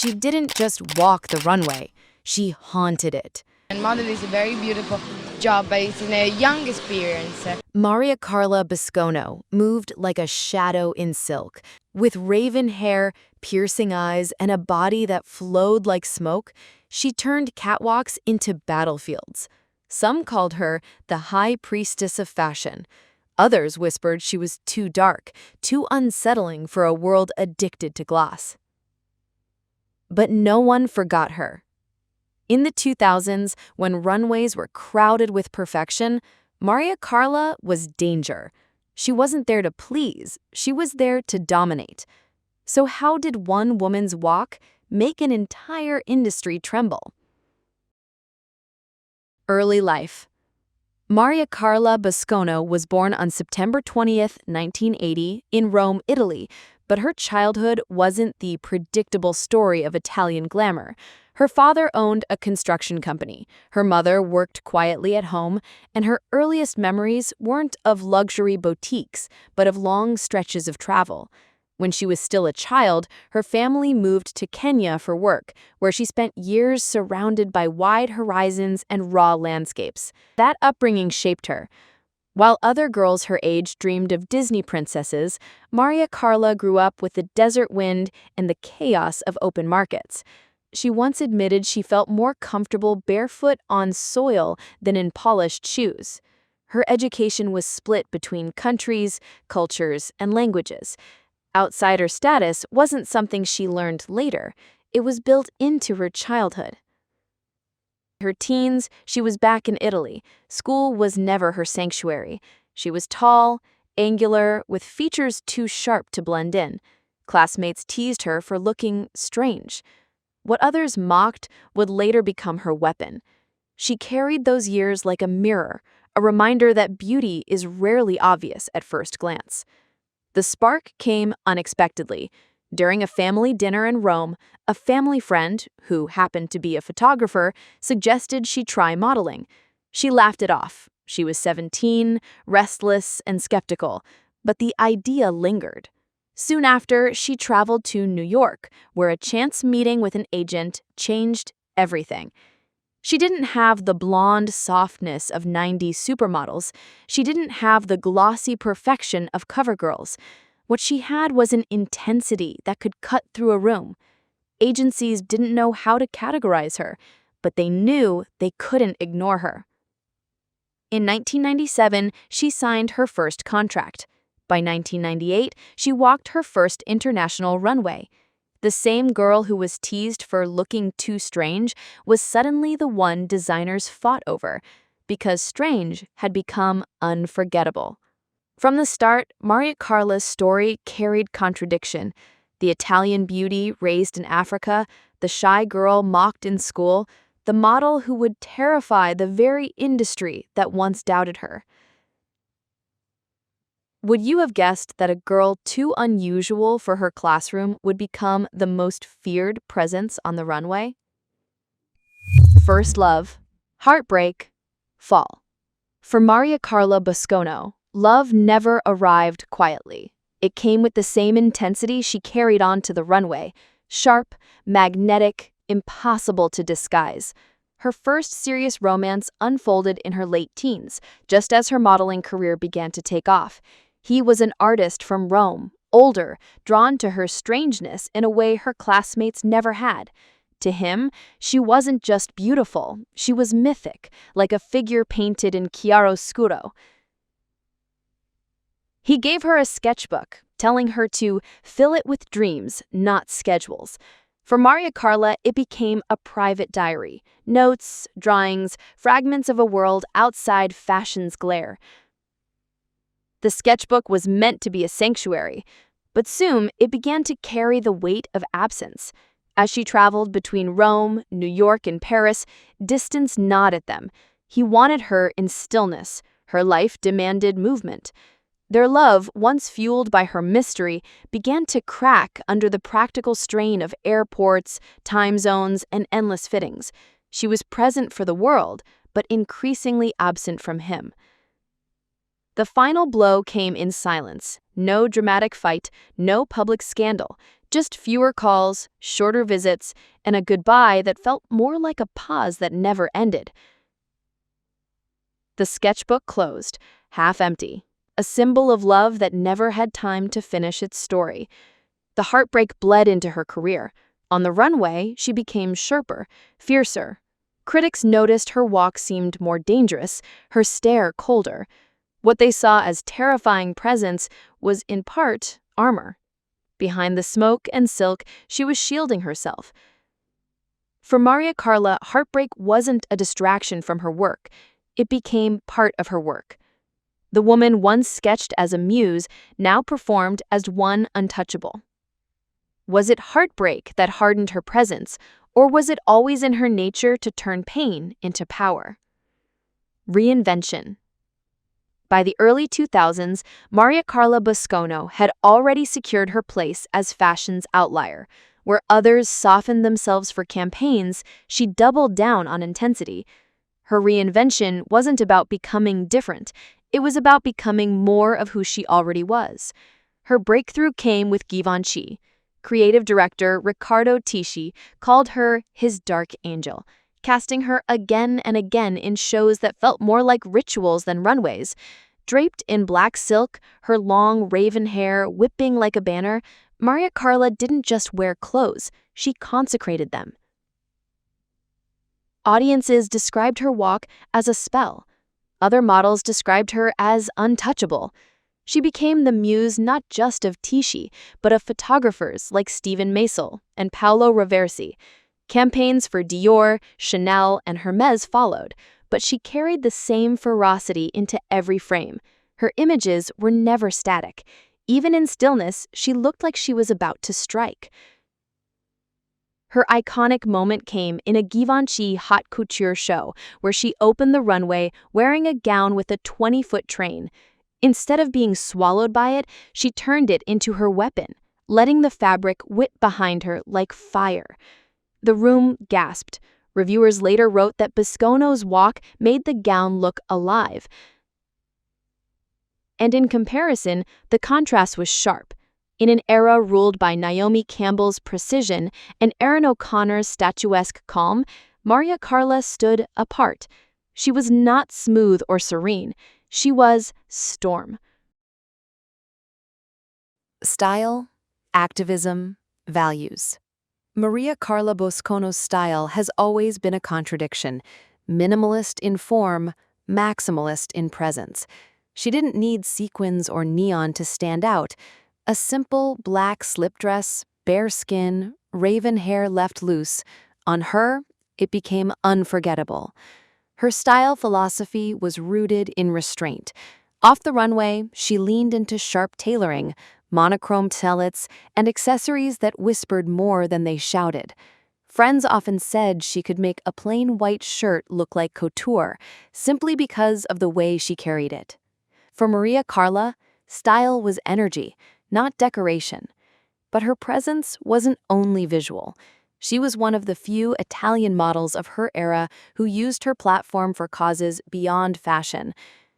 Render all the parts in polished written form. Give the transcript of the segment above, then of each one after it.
she didn't just walk the runway, she haunted it. And model is a very beautiful job, but it's in a young experience. Mariacarla Boscono moved like a shadow in silk. With raven hair, piercing eyes, and a body that flowed like smoke, she turned catwalks into battlefields. Some called her the high priestess of fashion. Others whispered she was too dark, too unsettling for a world addicted to gloss. But no one forgot her. In the 2000s, when runways were crowded with perfection, Mariacarla was danger. She wasn't there to please, she was there to dominate. So how did one woman's walk make an entire industry tremble? Early life. Mariacarla Boscono was born on September 20th, 1980, in Rome, Italy, but her childhood wasn't the predictable story of Italian glamour. Her father owned a construction company, her mother worked quietly at home, and her earliest memories weren't of luxury boutiques, but of long stretches of travel. When she was still a child, her family moved to Kenya for work, where she spent years surrounded by wide horizons and raw landscapes. That upbringing shaped her. While other girls her age dreamed of Disney princesses, Mariacarla grew up with the desert wind and the chaos of open markets. She once admitted she felt more comfortable barefoot on soil than in polished shoes. Her education was split between countries, cultures, and languages. Outsider status wasn't something she learned later. It was built into her childhood. Her teens, she was back in Italy. School was never her sanctuary. She was tall, angular, with features too sharp to blend in. Classmates teased her for looking strange. What others mocked would later become her weapon. She carried those years like a mirror, a reminder that beauty is rarely obvious at first glance. The spark came unexpectedly. During a family dinner in Rome, a family friend, who happened to be a photographer, suggested she try modeling. She laughed it off. She was 17, restless, and skeptical, but the idea lingered. Soon after, she traveled to New York, where a chance meeting with an agent changed everything. She didn't have the blonde softness of 90s supermodels. She didn't have the glossy perfection of cover girls. What she had was an intensity that could cut through a room. Agencies didn't know how to categorize her, but they knew they couldn't ignore her. In 1997, she signed her first contract. By 1998, she walked her first international runway. The same girl who was teased for looking too strange was suddenly the one designers fought over, because strange had become unforgettable. From the start, Mariacarla's story carried contradiction. The Italian beauty raised in Africa, the shy girl mocked in school, the model who would terrify the very industry that once doubted her. Would you have guessed that a girl too unusual for her classroom would become the most feared presence on the runway? First love, heartbreak, fall. For Mariacarla Boscono, love never arrived quietly. It came with the same intensity she carried onto the runway, sharp, magnetic, impossible to disguise. Her first serious romance unfolded in her late teens, just as her modeling career began to take off. He was an artist from Rome, older, drawn to her strangeness in a way her classmates never had. To him, she wasn't just beautiful, she was mythic, like a figure painted in chiaroscuro. He gave her a sketchbook, telling her to fill it with dreams, not schedules. For Mariacarla, it became a private diary, notes, drawings, fragments of a world outside fashion's glare. The sketchbook was meant to be a sanctuary, but soon it began to carry the weight of absence. As she traveled between Rome, New York, and Paris, distance gnawed at them. He wanted her in stillness. Her life demanded movement. Their love, once fueled by her mystery, began to crack under the practical strain of airports, time zones, and endless fittings. She was present for the world, but increasingly absent from him. The final blow came in silence. No dramatic fight, no public scandal. Just fewer calls, shorter visits, and a goodbye that felt more like a pause that never ended. The sketchbook closed, half empty, a symbol of love that never had time to finish its story. The heartbreak bled into her career. On the runway, she became sharper, fiercer. Critics noticed her walk seemed more dangerous, her stare colder. What they saw as terrifying presence was, in part, armor. Behind the smoke and silk, she was shielding herself. For Mariacarla, heartbreak wasn't a distraction from her work. It became part of her work. The woman once sketched as a muse now performed as one untouchable. Was it heartbreak that hardened her presence, or was it always in her nature to turn pain into power? Reinvention. By the early 2000s, Mariacarla Boscono had already secured her place as fashion's outlier. Where others softened themselves for campaigns, she doubled down on intensity. Her reinvention wasn't about becoming different, it was about becoming more of who she already was. Her breakthrough came with Givenchy. Creative director Riccardo Tisci called her his dark angel, casting her again and again in shows that felt more like rituals than runways. Draped in black silk, her long raven hair whipping like a banner, Mariacarla didn't just wear clothes, she consecrated them. Audiences described her walk as a spell. Other models described her as untouchable. She became the muse not just of Tisci, but of photographers like Stephen Maisel and Paolo Roversi. Campaigns for Dior, Chanel, and Hermès followed, but she carried the same ferocity into every frame. Her images were never static. Even in stillness, she looked like she was about to strike. Her iconic moment came in a Givenchy haute couture show, where she opened the runway wearing a gown with a 20-foot train. Instead of being swallowed by it, she turned it into her weapon, letting the fabric whip behind her like fire. The room gasped. Reviewers later wrote that Boscono's walk made the gown look alive. And in comparison, the contrast was sharp. In an era ruled by Naomi Campbell's precision and Erin O'Connor's statuesque calm, Mariacarla stood apart. She was not smooth or serene. She was storm. Style, activism, values. Mariacarla Boscono's style has always been a contradiction. Minimalist in form, maximalist in presence. She didn't need sequins or neon to stand out. A simple black slip dress, bare skin, raven hair left loose. On her, it became unforgettable. Her style philosophy was rooted in restraint. Off the runway, she leaned into sharp tailoring, monochrome sellets, and accessories that whispered more than they shouted. Friends often said she could make a plain white shirt look like couture, simply because of the way she carried it. For Mariacarla, style was energy, not decoration. But her presence wasn't only visual. She was one of the few Italian models of her era who used her platform for causes beyond fashion.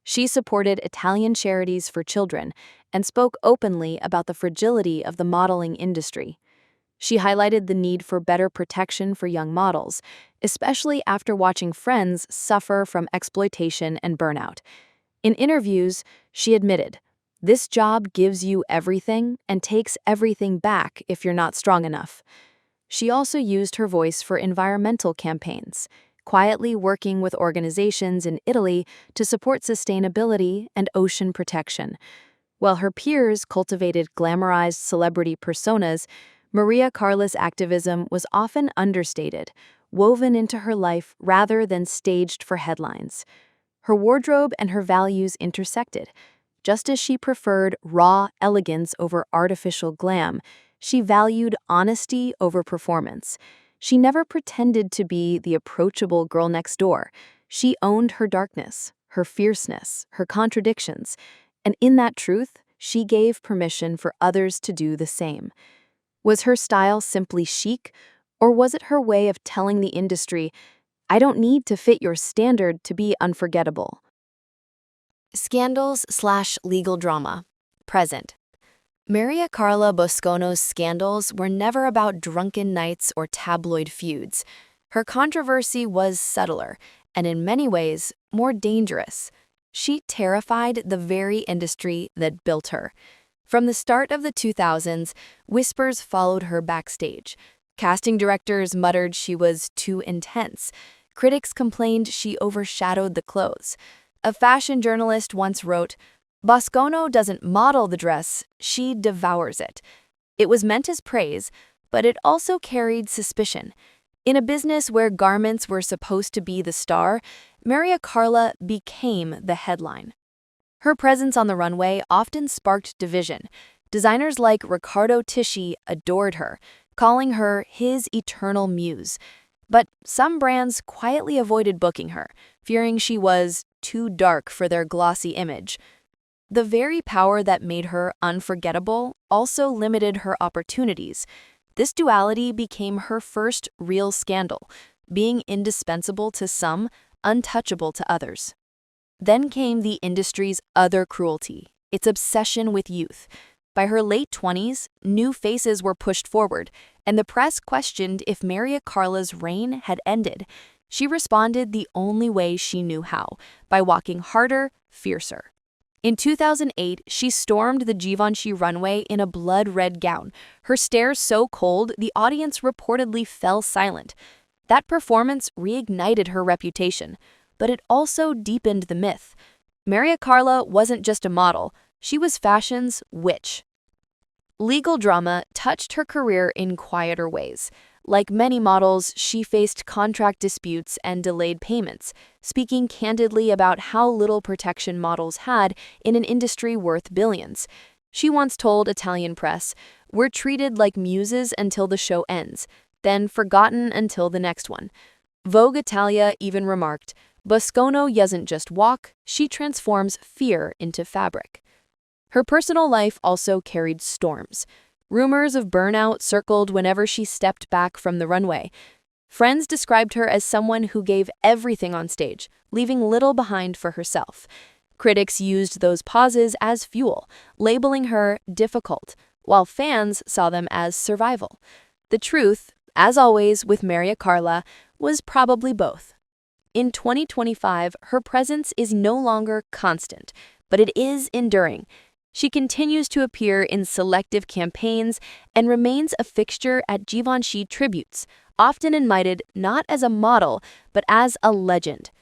She supported Italian charities for children and spoke openly about the fragility of the modeling industry. She highlighted the need for better protection for young models, especially after watching friends suffer from exploitation and burnout. In interviews, she admitted, "This job gives you everything and takes everything back if you're not strong enough." She also used her voice for environmental campaigns, quietly working with organizations in Italy to support sustainability and ocean protection. While her peers cultivated glamorized celebrity personas, Mariacarla's activism was often understated, woven into her life rather than staged for headlines. Her wardrobe and her values intersected. Just as she preferred raw elegance over artificial glam, she valued honesty over performance. She never pretended to be the approachable girl next door. She owned her darkness, her fierceness, her contradictions, and in that truth, she gave permission for others to do the same. Was her style simply chic, or was it her way of telling the industry, "I don't need to fit your standard to be unforgettable"? Scandals/legal drama. Present. Mariacarla Boscono's scandals were never about drunken nights or tabloid feuds. Her controversy was subtler, and in many ways, more dangerous. She terrified the very industry that built her. From the start of the 2000s, whispers followed her backstage. Casting directors muttered she was too intense. Critics complained she overshadowed the clothes. A fashion journalist once wrote, "Boscono doesn't model the dress, she devours it." It was meant as praise, but it also carried suspicion. In a business where garments were supposed to be the star, Mariacarla became the headline. Her presence on the runway often sparked division. Designers like Riccardo Tisci adored her, calling her his eternal muse. But some brands quietly avoided booking her, fearing she was too dark for their glossy image. The very power that made her unforgettable also limited her opportunities. This duality became her first real scandal, being indispensable to some, untouchable to others. Then came the industry's other cruelty, its obsession with youth. By her late 20s, new faces were pushed forward, and the press questioned if Mariacarla's reign had ended. She responded the only way she knew how, by walking harder, fiercer. In 2008, she stormed the Givenchy runway in a blood-red gown, her stare so cold the audience reportedly fell silent. That performance reignited her reputation, but it also deepened the myth. Mariacarla wasn't just a model, she was fashion's witch. Legal drama touched her career in quieter ways. Like many models, she faced contract disputes and delayed payments, speaking candidly about how little protection models had in an industry worth billions. She once told Italian press, "We're treated like muses until the show ends, then forgotten until the next one." Vogue Italia even remarked, "Boscono doesn't just walk, she transforms fear into fabric." Her personal life also carried storms. Rumors of burnout circled whenever she stepped back from the runway. Friends described her as someone who gave everything on stage, leaving little behind for herself. Critics used those pauses as fuel, labeling her difficult, while fans saw them as survival. The truth, as always with Mariacarla, was probably both. In 2025, her presence is no longer constant, but it is enduring. She continues to appear in selective campaigns and remains a fixture at Givenchy tributes, often invited not as a model, but as a legend.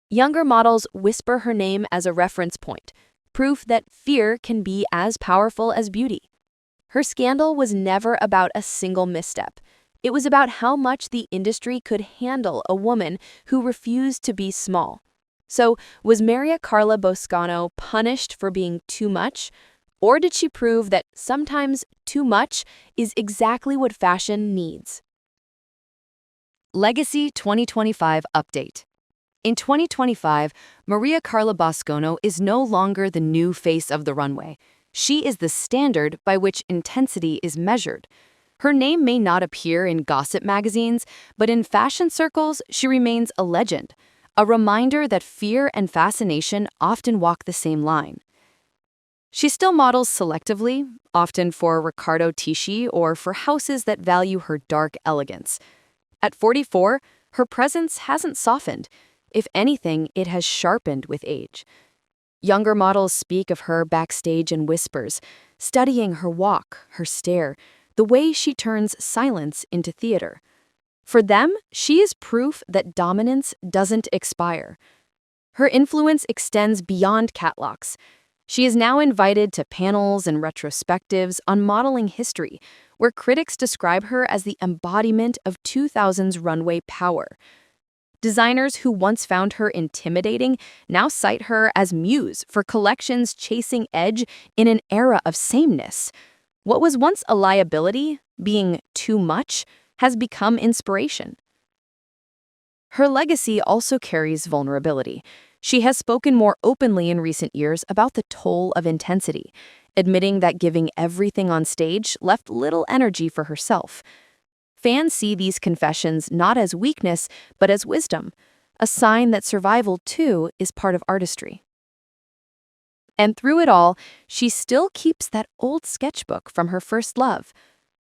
Younger models whisper her name as a reference point, proof that fear can be as powerful as beauty. Her scandal was never about a single misstep. It was about how much the industry could handle a woman who refused to be small. So, was Mariacarla Boscono punished for being too much? Or did she prove that sometimes too much is exactly what fashion needs? Legacy 2025 Update. In 2025, Mariacarla Boscono is no longer the new face of the runway. She is the standard by which intensity is measured. Her name may not appear in gossip magazines, but in fashion circles, she remains a legend. A reminder that fear and fascination often walk the same line. She still models selectively, often for Riccardo Tisci or for houses that value her dark elegance. At 44, her presence hasn't softened. If anything, it has sharpened with age. Younger models speak of her backstage in whispers, studying her walk, her stare, the way she turns silence into theater. For them, she is proof that dominance doesn't expire. Her influence extends beyond catwalks. She is now invited to panels and retrospectives on modeling history, where critics describe her as the embodiment of 2000s runway power. Designers who once found her intimidating now cite her as muse for collections chasing edge in an era of sameness. What was once a liability, being too much, has become inspiration. Her legacy also carries vulnerability. She has spoken more openly in recent years about the toll of intensity, admitting that giving everything on stage left little energy for herself. Fans see these confessions not as weakness, but as wisdom, a sign that survival, too, is part of artistry. And through it all, she still keeps that old sketchbook from her first love.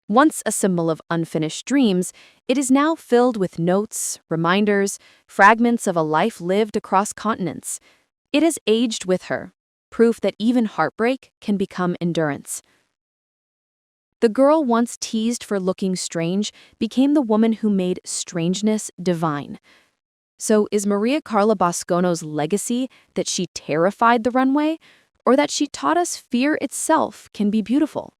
Once a symbol of unfinished dreams, it is now filled with notes, reminders, fragments of a life lived across continents. It has aged with her, proof that even heartbreak can become endurance. The girl once teased for looking strange became the woman who made strangeness divine. So is Mariacarla Boscono's legacy that she terrified the runway, or that she taught us fear itself can be beautiful?